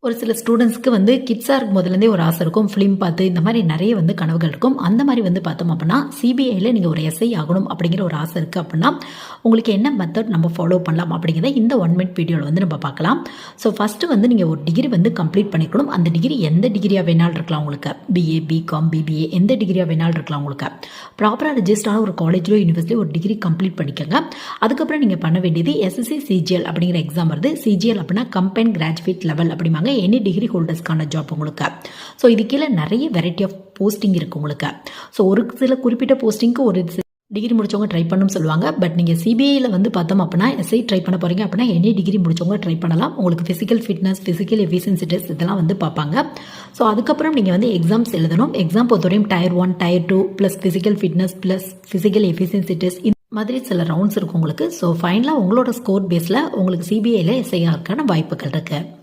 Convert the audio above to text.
ஒரு சில ஸ்டூடெண்ட்ஸ்க்கு கிட்ஸாக இருக்கும் போதுலேருந்தே ஒரு ஆசை இருக்கும். ஃபிலிம் பார்த்து இந்த மாதிரி நிறைய கனவுகள் இருக்கும். அந்த மாதிரி பார்த்தோம் அப்படின்னா, சிபிஐயில் நீங்கள் ஒரு எஸ்ஐ ஆகணும் அப்படிங்கிற ஒரு ஆசை இருக்குது அப்படின்னா, உங்களுக்கு என்ன மெத்தட் நம்ம ஃபாலோ பண்ணலாம் அப்படிங்கிறத இந்த 1 மினிட் வீடியோவில் நம்ம பார்க்கலாம். ஸோ ஃபஸ்ட்டு நீங்கள் ஒரு டிகிரி கம்ப்ளீட் பண்ணிக்கணும். அந்த டிகிரி எந்த டிகிரியாக வேணாலும் இருக்கலாம் உங்களுக்கு. பிஏ, பிகாம், பிபிஏ எந்த டிகிரியாக வேணாலும் இருக்கலாம் உங்களுக்கு. ப்ராப்பராக ரெஜிஸ்டரான ஒரு காலேஜ்லோ யூனிவர்சிட்டியோ ஒரு டிகிரி கம்ப்ளீட் பண்ணிக்கோங்க. அதுக்கப்புறம் நீங்கள் பண்ண வேண்டியது எஸ்எஸ்சி சிஜிஎல் அப்படிங்கிற எக்ஸாம் வருது. சிஜிஎல் அப்படின்னா கம்பைன் கிராஜுவேட் லெவல் அப்படிம்பாங்க. எனி டிகிரி ஹோல்டர்ஸ்க்கான ஜாப் உங்களுக்கு. ஸோ இது கீழே நிறைய வெரைட்டி ஆஃப் போஸ்டிங் இருக்குது உங்களுக்கு. ஸோ ஒரு சில குறிப்பிட்ட போஸ்டிங்க்கு ஒரு டிகிரி முடிச்சவங்க ட்ரை பண்ணணும்னு சொல்லுவாங்க. பட் நீங்கள் சிபிஐயில் பார்த்தோம் அப்படின்னா எஸ்ஐ ட்ரை பண்ண போகிறீங்க அப்படின்னா எனி டிகிரி முடிச்சவங்க ட்ரை பண்ணலாம். உங்களுக்கு physical fitness, physical efficiency test இதெல்லாம் பார்ப்பாங்க. ஸோ அதுக்கப்புறம் நீங்கள் எக்ஸாம்ஸ் எழுதணும். எக்ஸாம் பொறுத்தவரையும் Tier 1, Tier 2 plus physical fitness plus physical efficiency test இந்த மாதிரி சில ரவுண்ட்ஸ் இருக்கும் உங்களுக்கு. ஸோ ஃபைனலாக உங்களோட ஸ்கோர் பேஸில் உங்களுக்கு சிபிஐயில் எஸ்ஐ ஆகிறதுக்கான வாய்ப்புகள் இருக்குது.